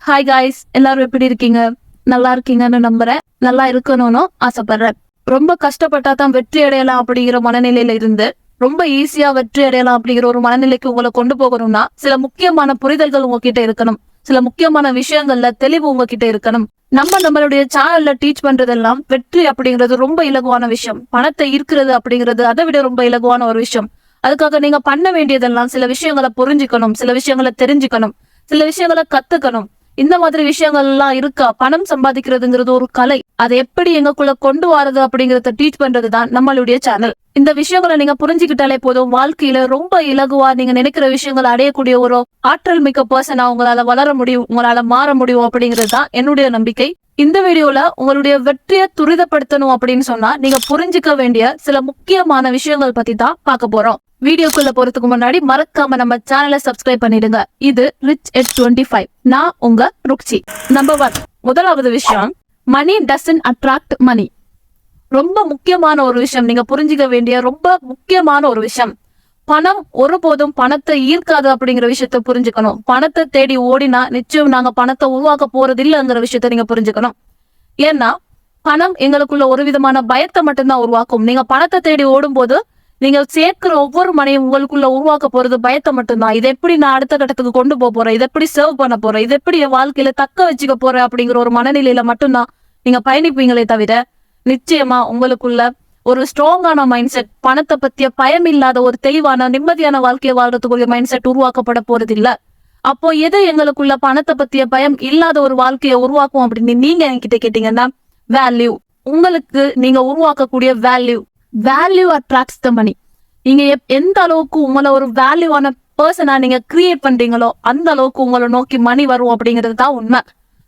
Hi guys, எல்லாரும் எப்படி இருக்கீங்க? நல்லா இருக்கீங்கன்னு நம்புறேன். நல்லா இருக்கணும்னு ஆசைப்படுறேன். ரொம்ப கஷ்டப்பட்டா தான் வெற்றி அடையலாம் அப்படிங்கிற மனநிலையில இருந்து ரொம்ப ஈஸியா வெற்றி அடையலாம் அப்படிங்கிற ஒரு மனநிலைக்கு உங்களை கொண்டு போகணும்னா சில முக்கியமான புரிதல்கள் உங்ககிட்ட இருக்கணும். சில முக்கியமான விஷயங்கள்ல தெளிவு உங்ககிட்ட இருக்கணும். நம்மளுடைய சேனல்ல டீச் பண்றதெல்லாம் வெற்றி அப்படிங்கிறது ரொம்ப இலகுவான விஷயம். பணத்தை ஈர்க்கிறது அப்படிங்கிறது அதை விட ரொம்ப இலகுவான ஒரு விஷயம். அதுக்காக நீங்க பண்ண வேண்டியதெல்லாம் சில விஷயங்களை புரிஞ்சுக்கணும், சில விஷயங்களை தெரிஞ்சுக்கணும், சில விஷயங்களை கத்துக்கணும். இந்த மாதிரி விஷயங்கள் எல்லாம் இருக்கா. பணம் சம்பாதிக்கிறதுங்கிறது ஒரு கலை. அதை எப்படி எங்களுக்குள்ள கொண்டு வரது அப்படிங்கறத டீச் பண்றதுதான் நம்மளுடைய சேனல். இந்த விஷயங்களை நீங்க புரிஞ்சுக்கிட்டாலே போதும், வாழ்க்கையில ரொம்ப இலகுவா நீங்க நினைக்கிற விஷயங்களை அடையக்கூடிய ஒரு ஆற்றல் மிக்க பர்சனா உங்களால வளர முடியும், உங்களால மாற முடியும் அப்படிங்கிறது தான் என்னுடைய நம்பிக்கை. இந்த வீடியோல உங்களுடைய வெற்றியை துரிதப்படுத்தணும் அப்படின்னு சொன்னா நீங்க புரிஞ்சுக்க வேண்டிய சில முக்கியமான விஷயங்கள் பத்தி தான் பார்க்க போறோம். வீடியோக்குள்ள போறதுக்கு முன்னாடி மறக்காம நம்ம சேனலை சப்ஸ்கிரைப் பண்ணிடுங்க. இது Richat25. நான் உங்க ருக்ஷி. நம்பர் 1, முதலாவது விஷயம், மணி டசன்ட் அட்ராக்ட் மணி. ரொம்ப முக்கியமான ஒரு விஷயம், நீங்க புரிஞ்சுக்க வேண்டிய ரொம்ப முக்கியமான ஒரு விஷயம். பணம் ஒருபோதும் பணத்தை ஈர்க்காது அப்படிங்கிற விஷயத்த புரிஞ்சுக்கணும். பணத்தை தேடி ஓடினா நிச்சயம் நாங்க பணத்தை உருவாக்க போறது இல்லைங்கிற விஷயத்த நீங்க புரிஞ்சுக்கணும். ஏன்னா பணம் எங்களுக்குள்ள ஒரு விதமான பயத்தை மட்டும்தான் உருவாக்கும். நீங்க பணத்தை தேடி ஓடும் போது நீங்க சேர்க்கிற ஒவ்வொரு மணியும் உங்களுக்குள்ள உருவாக்க போறது பயத்தை மட்டும்தான். இதை எப்படி நான் அடுத்த கட்டத்துக்கு கொண்டு போறேன், இதை எப்படி சர்வ் பண்ண போறேன், இதை எப்படி என் வாழ்க்கையில தக்க வச்சுக்க போறேன் அப்படிங்கிற ஒரு மனநிலையில மட்டும்தான் நீங்க பயணிப்பீங்களே தவிர நிச்சயமா உங்களுக்குள்ள ஒரு ஸ்ட்ராங்கான மைண்ட் செட், பணத்தை பத்திய பயம் இல்லாத ஒரு தெளிவான நிம்மதியான வாழ்க்கையை வாழ்றதுக்குரிய மைண்ட் செட் உருவாக்கப்பட போறது இல்ல. அப்போ எது எங்களுக்குள்ள பணத்தை பத்திய பயம் இல்லாத ஒரு வாழ்க்கையை உருவாக்கும் அப்படின்னு நீங்க என்கிட்ட கேட்டீங்கன்னா, வேல்யூ. உங்களுக்கு நீங்க உருவாக்கக்கூடிய வேல்யூ அட்ராக்ட்ஸ் த மணி. நீங்க எந்த அளவுக்கு உங்களை ஒரு வேல்யூவான பர்சனா நீங்க கிரியேட் பண்றீங்களோ அந்த அளவுக்கு உங்களை நோக்கி மணி வரும் அப்படிங்கிறது தான் உண்மை.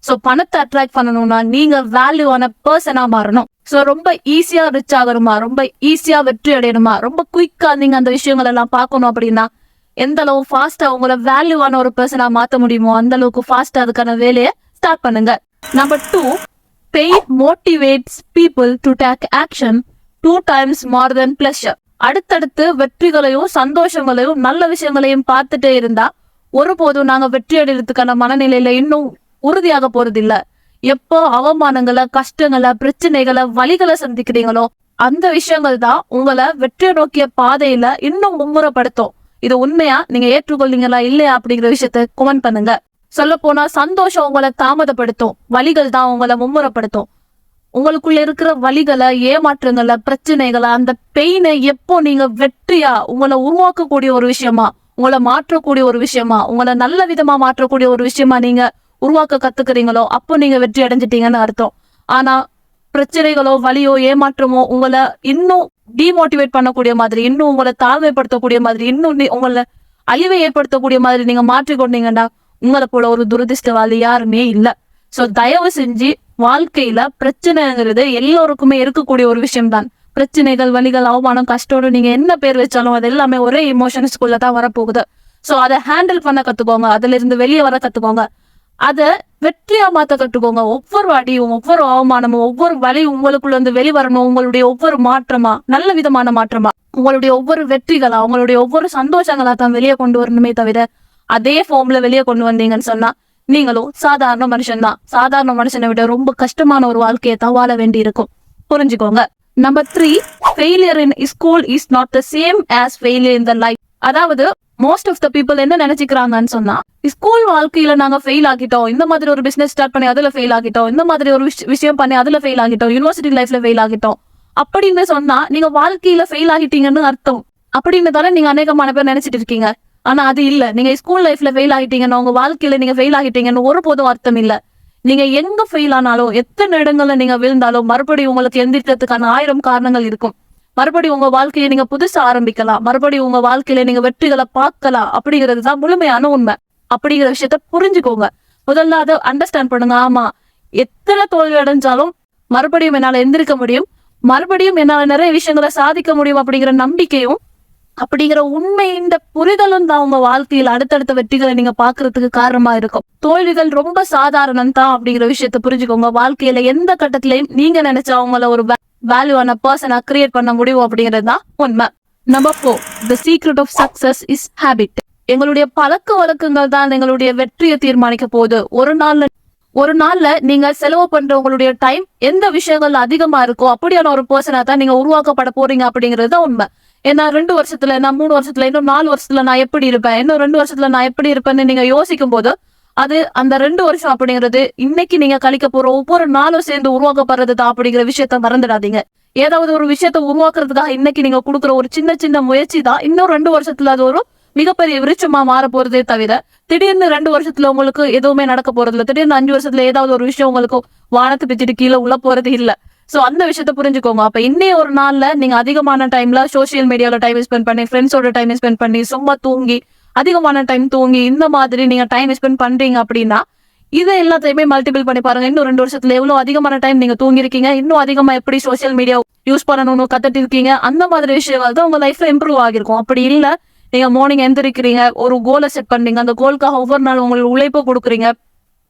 சோ பணத்தை அட்ராக்ட் பண்ணணும்னா நீங்க வேல்யூவான பர்சனா மாறணும். சோ ரொம்ப ஈஸியா ரிச் ஆகணுமா, ரொம்ப ஈஸியா வெற்றி அடையணுமா, ரொம்ப குயிக்கா நீங்க அந்த விஷயங்கள் எல்லாம் பார்க்கணும் அப்படின்னா எந்த அளவு ஃபாஸ்டா உங்களை வேல்யூவான ஒரு பர்சனா மாத்த முடியுமோ அந்த அளவுக்கு ஃபாஸ்டா அதுக்கான வேலையை ஸ்டார்ட் பண்ணுங்க. Number 2, paid motivates people to take action 2 times more than pleasure. அடுத்தடுத்து வெற்றிகளையும் சந்தோஷங்களையும் நல்ல விஷயங்களையும் பார்த்துட்டே இருந்தா ஒருபோதும் நாங்க வெற்றி அடைறதுக்கான மனநிலையில இன்னும் உறுதியாக போறது இல்ல. எப்போ அவமானங்களை, கஷ்டங்களை, பிரச்சனைகளை, வலிகளை சந்திக்கிறீங்களோ அந்த விஷயங்கள் தான் உங்களை வெற்றியை நோக்கிய பாதையில இன்னும் மும்முரப்படுத்தும். இது உண்மையா நீங்க ஏற்றுக்கொள்ளீங்களா இல்லையா அப்படிங்கிற விஷயத்த கமெண்ட் பண்ணுங்க. சொல்ல போனா சந்தோஷம் உங்களை தாமதப்படுத்தும், வலிகள் தான் உங்களை மும்முரப்படுத்தும். உங்களுக்குள்ள இருக்கிற வலிகளை, ஏமாற்றங்களை, பிரச்சனைகளை, அந்த பெயினை எப்போ நீங்க வெற்றியா உங்களை உருவாக்கக்கூடிய ஒரு விஷயமா, உங்களை மாற்றக்கூடிய ஒரு விஷயமா, உங்களை நல்ல விதமா மாற்றக்கூடிய ஒரு விஷயமா நீங்க உருவாக்க கத்துக்கிறீங்களோ அப்போ நீங்க வெற்றி அடைஞ்சிட்டீங்கன்னு அர்த்தம். ஆனா பிரச்சனைகளோ, வலியோ, ஏமாற்றமோ உங்களை இன்னும் டிமோட்டிவேட் பண்ணக்கூடிய மாதிரி, இன்னும் உங்களை தாழ்மைப்படுத்தக்கூடிய மாதிரி, இன்னும் உங்களை அழிவை ஏற்படுத்தக்கூடிய மாதிரி நீங்க மாற்றிக்கொண்டீங்கன்னா உங்களை போல ஒரு துரதிர்ஷ்டவாதி யாருமே இல்லை. சோ தயவு செஞ்சு வாழ்க்கையில பிரச்சனைங்கிறது எல்லோருக்குமே இருக்கக்கூடிய ஒரு விஷயம் தான். பிரச்சனைகள், வலிகள், அவமானம், கஷ்டோடு நீங்க என்ன பேர் வச்சாலும் அது எல்லாமே ஒரே இமோஷன்ஸ்குள்ள தான் வரப்போகுது. சோ அதை ஹேண்டில் பண்ண கத்துக்கோங்க, அதுல இருந்து வெளியே வர கத்துக்கோங்க, அதை வெற்றியா மாத்த கற்றுக்கோங்க. ஒவ்வொரு அடியும், ஒவ்வொரு அவமானமும், ஒவ்வொரு வலியும் உங்களுக்குள்ள இருந்து வெளிவரணும். உங்களுடைய ஒவ்வொரு மாற்றமா, நல்ல விதமான மாற்றமா, உங்களுடைய ஒவ்வொரு வெற்றிகளா, உங்களுடைய ஒவ்வொரு சந்தோஷங்களா தான் வெளியே கொண்டு வரணுமே தவிர அதே ஃபார்ம்ல வெளியே கொண்டு வந்தீங்கன்னு சொன்னா நீங்களும் சாதாரண மனுஷன் தான். சாதாரண மனுஷனை விட ரொம்ப கஷ்டமான ஒரு வாழ்க்கையை தான் வாழ வேண்டி இருக்கும். புரிஞ்சுக்கோங்க. Number 3, failure in school is not the same as failure in the life. அதாவது மோஸ்ட் ஆஃப் த பீப்புள் என்ன நினைச்சுக்கிறாங்கன்னு சொன்னா, ஸ்கூல் வாழ்க்கையில நாங்க ஃபெயில் ஆகிட்டோம், இந்த மாதிரி ஒரு பிசினஸ் ஸ்டார்ட் பண்ணி அதுல ஃபெயில் ஆகிட்டோம், இந்த மாதிரி ஒரு விஷயம் பண்ணி அதுல ஃபெயில் ஆகிட்டோம், யூனிவர்சிட்டி லைஃப்ல ஃபெயில் ஆகிட்டோம் அப்படின்னு சொன்னா நீங்க வாழ்க்கையில ஃபெயில் ஆகிட்டீங்கன்னு அர்த்தம். அப்படின்னு தானே நீங்க அநேகமான பேர் நினைச்சிட்டு இருக்கீங்க. ஆனா அது இல்ல. நீங்க ஸ்கூல் லைஃப்ல ஃபெயில் ஆகிட்டீங்கன்னா உங்க வாழ்க்கையில நீங்க ஃபெயில் ஆகிட்டீங்கன்னு ஒருபோதும் அர்த்தம் இல்ல. நீங்க எங்க ஃபெயில் ஆனாலும், எத்தனை இடங்கள்ல நீங்க விழுந்தாலும் மறுபடியும் உங்களுக்கு எந்திரிக்கிறதுக்கான 1000 காரணங்கள் இருக்கும். மறுபடியும் உங்க வாழ்க்கையை நீங்க புதுசா ஆரம்பிக்கலாம், மறுபடியும் உங்க வாழ்க்கையில நீங்க வெற்றிகளை பார்க்கலாம். அப்படிங்கிறது தான் முழுமையான உண்மை. அப்படிங்கிற விஷயத்த புரிஞ்சுக்கோங்க. முதல்ல அதை அண்டர்ஸ்டாண்ட் பண்ணுங்க. ஆமா, எத்தனை தோல்வி அடைஞ்சாலும் மறுபடியும் என்னால எந்திரிக்க முடியும், மறுபடியும் என்னால நிறைய விஷயங்களை சாதிக்க முடியும் அப்படிங்கிற நம்பிக்கையும் அப்படிங்கிற உண்மை, இந்த புரிதலும் தான் உங்க வாழ்க்கையில் அடுத்தடுத்த வெற்றிகளை நீங்க பாக்குறதுக்கு காரணமா இருக்கும். தோல்விகள் ரொம்ப சாதாரணம் தான் அப்படிங்கிற விஷயத்த புரிஞ்சுக்கோங்க. வாழ்க்கையில எந்த கட்டத்திலையும் நீங்க நினைச்சா அவங்கள ஒரு வேல்யூவான பர்சனா கிரியேட் பண்ண முடியும் அப்படிங்கிறது தான் உண்மை. Number 4, the secret of success is habit. எங்களுடைய பழக்க வழக்கங்கள் தான் எங்களுடைய வெற்றியை தீர்மானிக்க போகுது. ஒரு நாள்ல நீங்க செலவு பண்ற உங்களுடைய டைம் எந்த விஷயங்கள்ல அதிகமா இருக்கோ அப்படியான ஒரு பர்சனா தான் நீங்க உருவாக்கப்பட போறீங்க அப்படிங்கிறது தான் உண்மை. ஏன்னா 2 வருஷத்துல, நான் 3 வருஷத்துல, இன்னும் 4 வருஷத்துல நான் எப்படி இருப்பேன், இன்னும் 2 வருஷத்துல நான் எப்படி இருப்பேன்னு நீங்க யோசிக்கும் போது அது அந்த 2 வருஷம் அப்படிங்கிறது இன்னைக்கு நீங்க கழிக்க போற ஒவ்வொரு நாளும் சேர்ந்து உருவாக்கப்படுறது தான் அப்படிங்கிற விஷயத்த மறந்துடாதீங்க. ஏதாவது ஒரு விஷயத்த உருவாக்குறதுக்காக இன்னைக்கு நீங்க கொடுக்குற ஒரு சின்ன சின்ன முயற்சி தான் இன்னும் 2 வருஷத்துல அது ஒரு மிகப்பெரிய விருட்சமா மாற போறதே தவிர, திடீர்னு 2 வருஷத்துல உங்களுக்கு எதுவுமே நடக்க போறது இல்ல. திடீர்னு 5 வருஷத்துல ஏதாவது ஒரு விஷயம் உங்களுக்கு வானத்தை பிச்சுட்டு கீழே உள்ள போறது இல்ல. சோ அந்த விஷயத்த புரிஞ்சுக்கோங்க. அப்ப இன்னே ஒரு நாள்ல நீங்க அதிகமான டைம்ல சோசியல் மீடியால டைம் ஸ்பெண்ட் பண்ணி, ஃப்ரெண்ட்ஸோட டைம் ஸ்பெண்ட் பண்ணி, சும்மா தூங்கி, அதிகமான டைம் தூங்கி, இந்த மாதிரி நீங்க டைம் ஸ்பெண்ட் பண்றீங்க அப்படின்னா இதை எல்லாத்தையுமே மல்டிபிள் பண்ணி பாருங்க. இன்னும் 2 வருஷத்துல எவ்வளவு அதிகமான டைம் நீங்க தூங்கி இருக்கீங்க, இன்னும் அதிகமா எப்படி சோசியல் மீடியா யூஸ் பண்ணணும்னு கத்துட்டு இருக்கீங்க, அந்த மாதிரி விஷயங்கள் தான் உங்க லைஃப்ல இம்ப்ரூவ் ஆகிருக்கும். அப்படி இல்ல, நீங்க மார்னிங் எந்திரிக்கிறீங்க, ஒரு கோலை செட் பண்றீங்க, அந்த கோலுக்காக ஒவ்வொரு நாள் உங்களுக்கு உழைப்பு கொடுக்குறீங்க.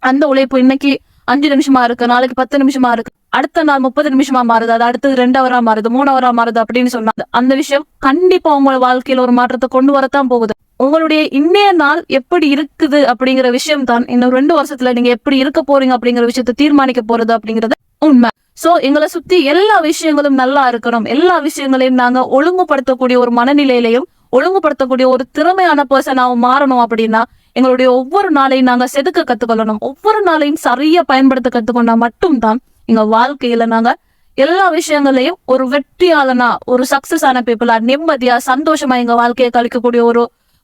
அந்த உழைப்பு இன்னைக்கு 5 நிமிஷமா இருக்கு, நாளைக்கு 10 நிமிஷமா இருக்கு, அடுத்த நாள் 30 நிமிஷமா மாறுது, அது அடுத்தது 2 ஹவரா மாறுது, 3 ஹவரா மாறுது அப்படின்னு சொன்னா அந்த விஷயம் கண்டிப்பா உங்க வாழ்க்கையில ஒரு மாற்றத்தை கொண்டு வரத்தான் போகுது. உங்களுடைய இன்னைய நாள் எப்படி இருக்குது அப்படிங்கிற விஷயம் தான் இன்னும் 2 வருஷத்துல நீங்க எப்படி இருக்க போறீங்க அப்படிங்கிற விஷயத்தை தீர்மானிக்க போறது அப்படிங்கிறது உண்மை. சோ எங்களை சுத்தி எல்லா விஷயங்களும் நல்லா இருக்கணும், எல்லா விஷயங்களையும் நாங்க ஒழுங்குபடுத்தக்கூடிய ஒரு மனநிலையிலையும் ஒழுங்குபடுத்தக்கூடிய ஒரு திறமையான பர்சனாவும் மாறணும் அப்படின்னா எங்களுடைய ஒவ்வொரு நாளையும் நாங்க செதுக்க கத்துக்கொள்ளணும். ஒவ்வொரு நாளையும் சரியா பயன்படுத்த கத்துக்கொண்டா மட்டும்தான் எங்க வாழ்க்கையில நாங்க எல்லா விஷயங்களையும் ஒரு வெற்றியாளனா, ஒரு சக்சஸ் ஆன பீப்புளா, நிம்மதியா, சந்தோஷமா எங்க வாழ்க்கையை கழிக்கக்கூடிய ஒரு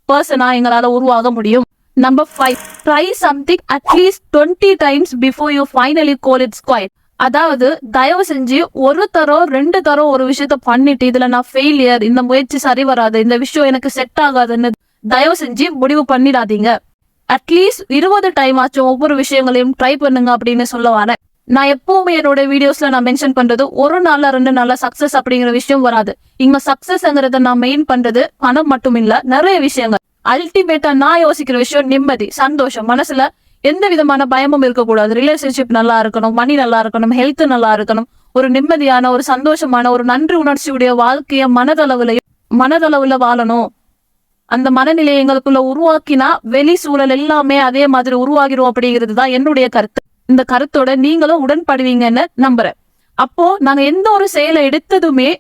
பர்சனா எங்களால உருவாக முடியும். Number 5, try something at least 20 times before you finally call it quit. அதாவது தயவு செஞ்சு 1 தரம் 2 தரம் ஒரு விஷயத்த பண்ணிட்டு இதுல நான் ஃபெயிலியர், இந்த முயற்சி சரி வராது, இந்த விஷயம் எனக்கு செட் ஆகாதுன்னு தயவு செஞ்சு முடிவு பண்ணிடாதீங்க. அட்லீஸ்ட் 20 டைம் ஆச்சும் ஒவ்வொரு விஷயங்களையும் ட்ரை பண்ணுங்க அப்படின்னு சொல்ல வரேன். நான் எப்பவுமே என்னோட வீடியோஸ்ல நான் மென்ஷன் பண்றது, ஒரு நாள்ல 2 நாள்ல சக்சஸ் அப்படிங்கிற விஷயம் வராது. இங்க சக்சஸ்ங்கிறத நான் மெயின் பண்றது பணம் மட்டும் இல்ல, நிறைய விஷயங்கள். அல்டிமேட்டா நான் யோசிக்கிற விஷயம் நிம்மதி, சந்தோஷம், மனசுல எந்த விதமான பயமும் இருக்கக்கூடாது, ரிலேஷன்ஷிப் நல்லா இருக்கணும், மணி நல்லா இருக்கணும், ஹெல்த் நல்லா இருக்கணும், ஒரு நிம்மதியான, ஒரு சந்தோஷமான, ஒரு நன்றி உணர்ச்சியுடைய வாழ்க்கைய மனதளவுல வாழணும். அந்த மனநிலையை எங்களுக்குள்ள உருவாக்கினா வெளி சூழல் எல்லாமே அதே மாதிரி உருவாகிரும் அப்படிங்கிறது தான் என்னுடைய கருத்து. இந்த கருத்தோட நீங்களும் உடன்படுவீங்கன்னு நம்புறேன். அப்போ நாங்க எந்த ஒரு செயலை எடுத்ததுமே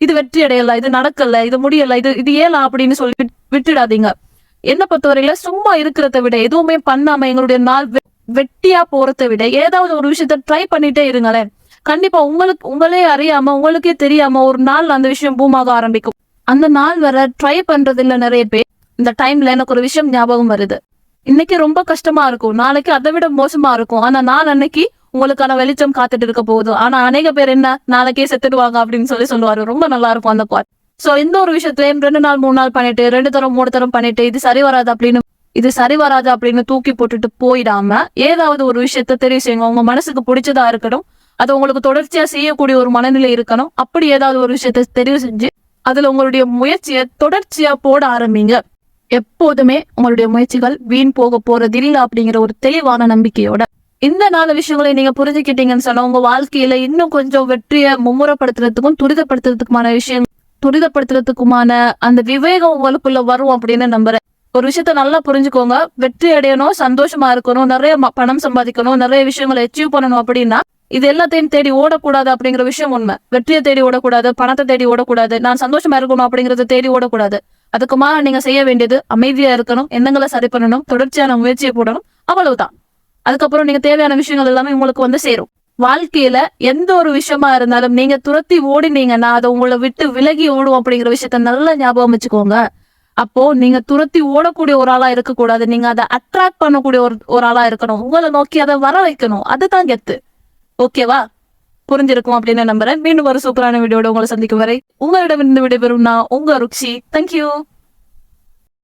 இது வெற்றி அடையல, இது நடக்கல, இது முடியல, இது ஏலாம் அப்படின்னு சொல்லி விட்டுடாதீங்க. என்ன பொறுத்தவரையில சும்மா இருக்கிறத விட, எதுவுமே பண்ணாம எங்களுடைய நாள் வெட்டியா போறதை விட ஏதாவது ஒரு விஷயத்த ட்ரை பண்ணிட்டே இருங்களேன். கண்டிப்பா உங்களே அறியாம, உங்களுக்கே தெரியாம ஒரு நாள் அந்த விஷயம் பூமாக ஆரம்பிக்கும். அந்த நாள் வர ட்ரை பண்றது இல்ல நிறைய பேர். இந்த டைம்ல எனக்கு ஒரு விஷயம் ஞாபகம் வருது. இன்னைக்கு ரொம்ப கஷ்டமா இருக்கும், நாளைக்கு அதை விட மோசமா இருக்கும், ஆனா நான் அன்னைக்கு உங்களுக்கான வெளிச்சம் காத்துட்டு இருக்க போகுது. ஆனா அநேக பேர் என்ன, நாளைக்கே செத்துடுவாங்க அப்படின்னு சொல்லுவாரு. ரொம்ப நல்லா இருக்கும் அந்த பாட். சோ இந்த ஒரு விஷயத்தையும் 2 நாள் 3 நாள் பண்ணிட்டு, 2 தரம் 3 தரம் பண்ணிட்டு இது சரி வராது அப்படின்னு தூக்கி போட்டுட்டு போயிடாம ஏதாவது ஒரு விஷயத்த தெரிவு செய்யுங்க. உங்க மனசுக்கு பிடிச்சதா இருக்கணும், அது உங்களுக்கு தொடர்ச்சியா செய்யக்கூடிய ஒரு மனநிலை இருக்கணும். அப்படி ஏதாவது ஒரு விஷயத்த தெரிவு செஞ்சு அதுல உங்களுடைய முயற்சியை தொடர்ச்சியா போட ஆரம்பிங்க. எப்போதுமே உங்களுடைய முயற்சிகள் வீண் போக போறது இல்லை அப்படிங்கிற ஒரு தெளிவான நம்பிக்கையோட இந்த 4 விஷயங்களை நீங்க புரிஞ்சுக்கிட்டீங்கன்னு சொன்னா உங்க வாழ்க்கையில இன்னும் கொஞ்சம் வெற்றியை மும்முரப்படுத்துறதுக்கும் துரிதப்படுத்துறதுக்குமான அந்த விவேகம் உங்களுக்குள்ள வரும் அப்படின்னு நம்புறேன். ஒரு விஷயத்த நல்லா புரிஞ்சுக்கோங்க. வெற்றி அடையணும், சந்தோஷமா இருக்கணும், நிறைய பணம் சம்பாதிக்கணும், நிறைய விஷயங்களை அச்சீவ் பண்ணணும் அப்படின்னா இது எல்லாத்தையும் தேடி ஓடக்கூடாது அப்படிங்கிற விஷயம் உண்மை. வெற்றியை தேடி ஓடக்கூடாது, பணத்தை தேடி ஓடக்கூடாது, நான் சந்தோஷமா இருக்கணும் அப்படிங்கறத தேடி ஓடக்கூடாது. அதுக்குமா நீங்க செய்ய வேண்டியது அமைதியா இருக்கணும், எண்ணங்களை சரி பண்ணணும், தொடர்ச்சியான முயற்சியை போடணும், அவ்வளவுதான். அதுக்கப்புறம் நீங்க தேவையான விஷயங்கள் எல்லாமே உங்களுக்கு வந்து சேரும். வாழ்க்கையில எந்த ஒரு விஷயமா இருந்தாலும் நீங்க துரத்தி ஓடினீங்கன்னா அதை உங்களை விட்டு விலகி ஓடும் அப்படிங்கிற விஷயத்த நல்லா ஞாபகம் வச்சுக்கோங்க. அப்போ நீங்க துரத்தி ஓடக்கூடிய ஒரு ஆளா இருக்கக்கூடாது, நீங்க அதை அட்ராக்ட் பண்ணக்கூடிய ஒரு ஆளா இருக்கணும். உங்களை நோக்கி அதை வர வைக்கணும், அதுதான் கெத்து. ஓகேவா? புரிஞ்சிருக்கும் அப்படின்னு நம்புறேன். மீண்டும் ஒரு சூப்பரான வீடியோட உங்களை சந்திக்கும் வரை உங்களிடமிருந்து விடைபெறும் நான் உங்க ருக்ஷி. தேங்க்யூ.